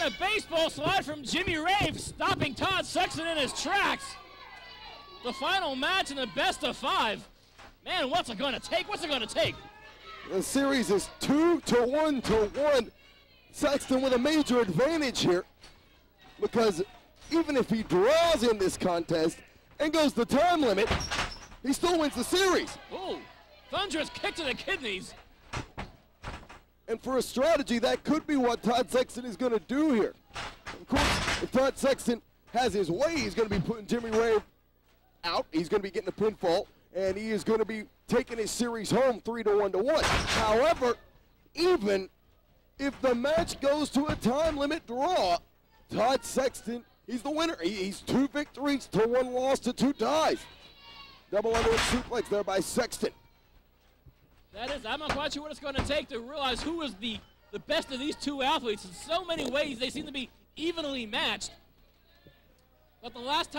And a baseball slide from Jimmy Rave, stopping Todd Sexton in his tracks. The final match in the best of 5. Man, what's it going to take? What's it going to take? The series is 2-1. Sexton with a major advantage here, because even if he draws in this contest and goes the time limit, he still wins the series. Ooh, thunderous kick to the kidneys. And for a strategy, that could be what Todd Sexton is going to do here. Of course, if Todd Sexton has his way, he's going to be putting Jimmy Rave out. He's going to be getting a pinfall, and he is going to be taking his series home 3-1. However, even if the match goes to a time limit draw, Todd Sexton, he's the winner. He's 2 victories to 1 loss to 2 ties. Double underhook suplex there by Sexton. That is, I'm not quite sure what it's going to take to realize who is the best of these 2 athletes. In so many ways, they seem to be evenly matched. But the last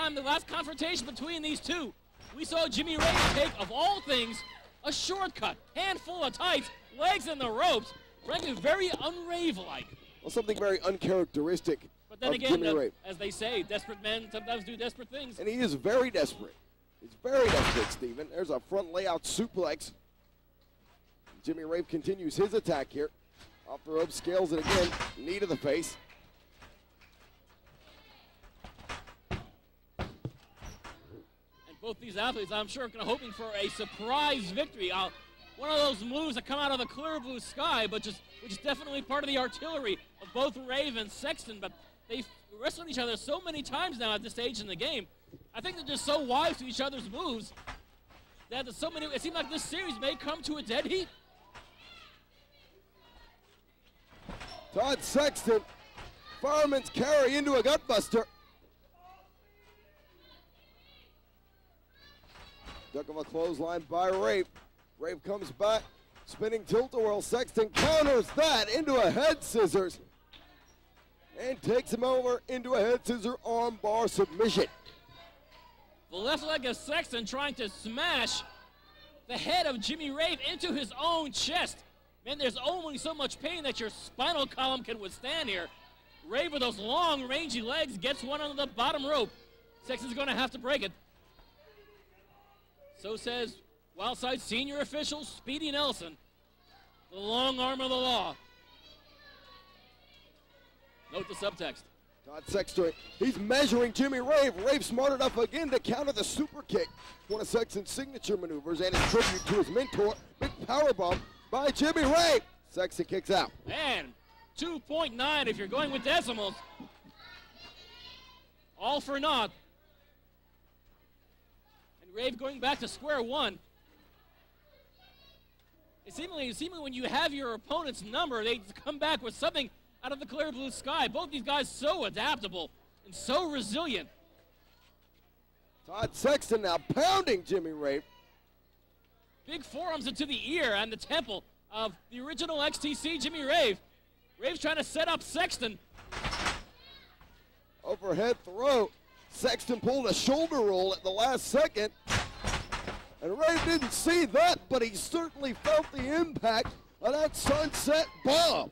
confrontation between these 2, we saw Jimmy Rave take, of all things, a shortcut. Handful of tights, legs in the ropes. Frankly, very un-Rave-like. Well, something very uncharacteristic but then of again, Jimmy Rave. As they say, desperate men sometimes do desperate things. And he is very desperate. He's very desperate, Steven. There's a front layout suplex. Jimmy Rave continues his attack here. Off the rope, scales it again. Knee to the face. And both these athletes, I'm sure, are hoping for a surprise victory. One of those moves that come out of the clear blue sky, which is definitely part of the artillery of both Rave and Sexton. But they've wrestled each other so many times now at this stage in the game. I think they're just so wise to each other's moves that there's so many. It seems like this series may come to a dead heat. Todd Sexton, fireman's carry into a gutbuster. Duck of a clothesline by Rave. Rave comes back, spinning tilt-a-whirl. Sexton counters that into a head scissors and takes him over into a head scissor arm bar submission. The left leg of Sexton trying to smash the head of Jimmy Rave into his own chest. Man, there's only so much pain that your spinal column can withstand here. Rave with those long, rangy legs gets one on the bottom rope. Sexton's going to have to break it. So says Wildside senior official Speedy Nelson, the long arm of the law. Note the subtext. Todd Sexton, he's measuring Jimmy Rave. Rave smart enough again to counter the super kick. One of Sexton's signature maneuvers and his tribute to his mentor. Big powerbomb by Jimmy Rave. Sexton kicks out. Man, 2.9 if you're going with decimals. All for naught. And Rave going back to square one. Seemingly when you have your opponent's number, they come back with something out of the clear blue sky. Both these guys so adaptable and so resilient. Todd Sexton now pounding Jimmy Rave. Big forearms into the ear and the temple of the original XTC Jimmy Rave. Rave's trying to set up Sexton. Overhead throw. Sexton pulled a shoulder roll at the last second. And Rave didn't see that, but he certainly felt the impact of that sunset bomb.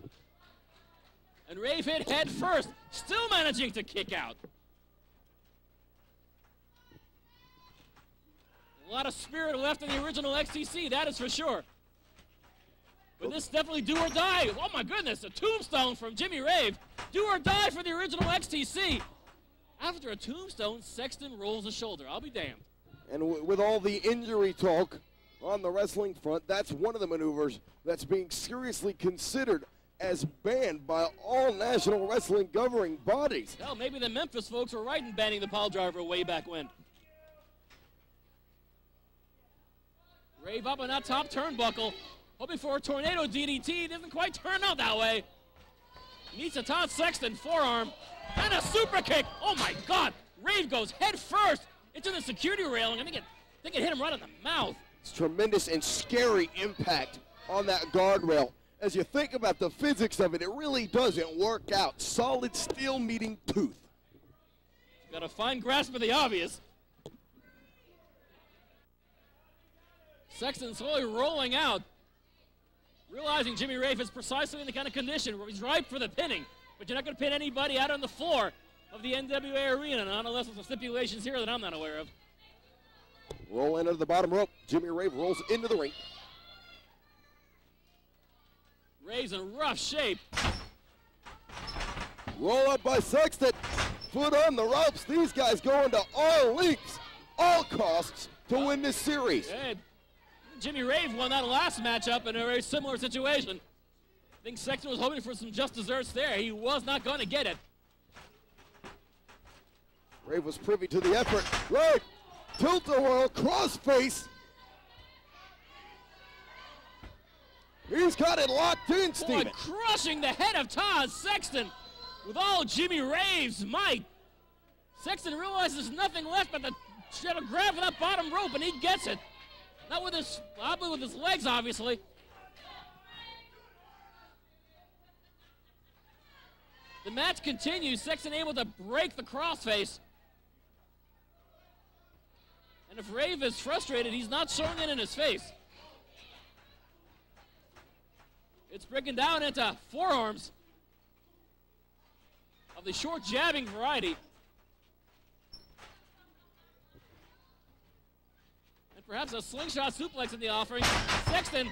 And Rave hit head first, still managing to kick out. A lot of spirit left in the original XTC, that is for sure. But this definitely do or die. Oh my goodness, a tombstone from Jimmy Rave. Do or die for the original XTC. After a tombstone, Sexton rolls a shoulder. I'll be damned. And with all the injury talk on the wrestling front, that's one of the maneuvers that's being seriously considered as banned by all national wrestling governing bodies. Hell, maybe the Memphis folks were right in banning the pile driver way back when. Rave up on that top turnbuckle, hoping for a tornado DDT. Doesn't quite turn out that way. Meets a Todd Sexton forearm and a super kick. Oh my God! Rave goes head first into the security railing. I think it hit him right in the mouth. It's tremendous and scary impact on that guardrail. As you think about the physics of it, it really doesn't work out. Solid steel meeting tooth. Got a fine grasp of the obvious. Sexton slowly rolling out, realizing Jimmy Rave is precisely in the kind of condition where he's ripe for the pinning. but you're not going to pin anybody out on the floor of the NWA arena, not unless there's some stipulations here that I'm not aware of. Roll into the bottom rope. Jimmy Rave rolls into the ring. Rave's in rough shape. Roll up by Sexton. Foot on the ropes. These guys going to all lengths, all costs to win this series. Hey, Jimmy Rave won that last matchup in a very similar situation. I think Sexton was hoping for some just desserts there. He was not going to get it. Rave was privy to the effort. Rave, tilt-a-whirl, crossface. He's got it locked in, Steven. Boy, crushing the head of Todd Sexton with all Jimmy Rave's might. Sexton realizes there's nothing left but to grab for that bottom rope, and he gets it. Not with his, with his legs, obviously. The match continues. Sexton able to break the crossface. And if Rave is frustrated, he's not showing it in his face. It's breaking down into forearms of the short jabbing variety. And perhaps a slingshot suplex in the offering. Sexton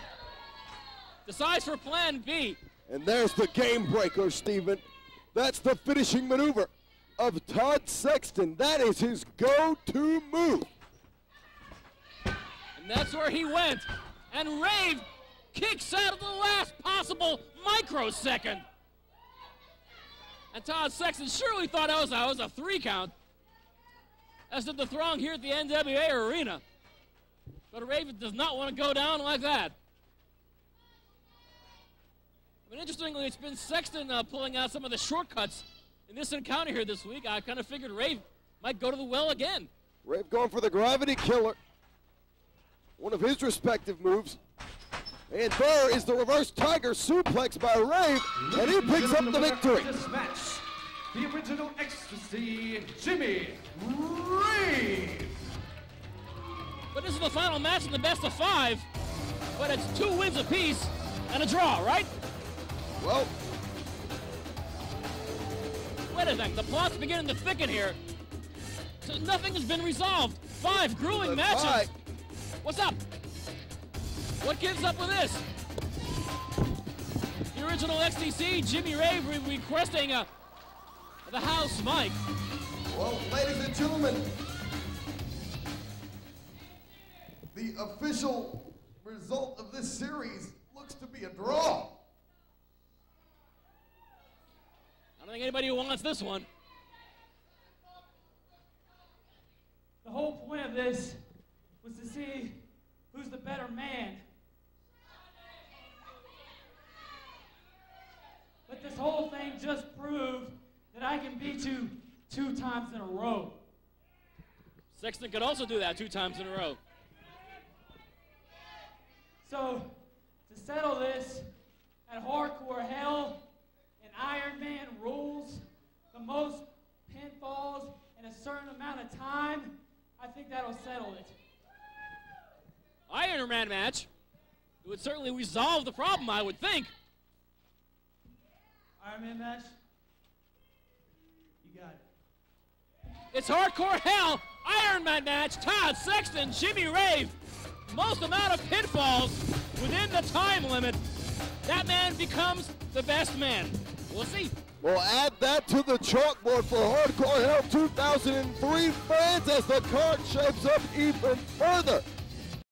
decides for plan B. And there's the game breaker, Steven. That's the finishing maneuver of Todd Sexton. That is his go-to move. And that's where he went. And Rave kicks out of the last possible microsecond. And Todd Sexton surely thought that was a 3 count. As did the throng here at the NWA arena. But Rave does not want to go down like that. But interestingly, it's been Sexton pulling out some of the shortcuts in this encounter here this week. I kind of figured Rave might go to the well again. Rave going for the gravity killer. One of his respective moves. And there is the reverse tiger suplex by Rave, and he picks up the victory. This match, the original ecstasy, Jimmy Rave. But this is the final match in the best of 5. But it's 2 wins apiece and a draw, right? Well, wait a second, the plot's beginning to thicken here. So nothing has been resolved. 5 grueling matches. What's up? What gives up with this? The original XTC, Jimmy Rave requesting the house mic. Well, ladies and gentlemen, the official result of this series looks to be a draw. I don't think anybody wants this one. The whole point of this was to see who's the better man. But this whole thing just proved that I can beat you 2 times in a row. Sexton could also do that 2 times in a row. So, to settle this, at Hardcore Hell, and Iron Man rules, the most pinfalls in a certain amount of time, I think that'll settle it. Iron Man match. It would certainly resolve the problem, I would think. Iron Man match? You got it. It's Hardcore Hell, Iron Man match, Todd Sexton, Jimmy Rave. Most amount of pinfalls within the time limit. That man becomes the best man. We'll see. We'll add that to the chalkboard for Hardcore Hell 2003 fans as the card shapes up even further.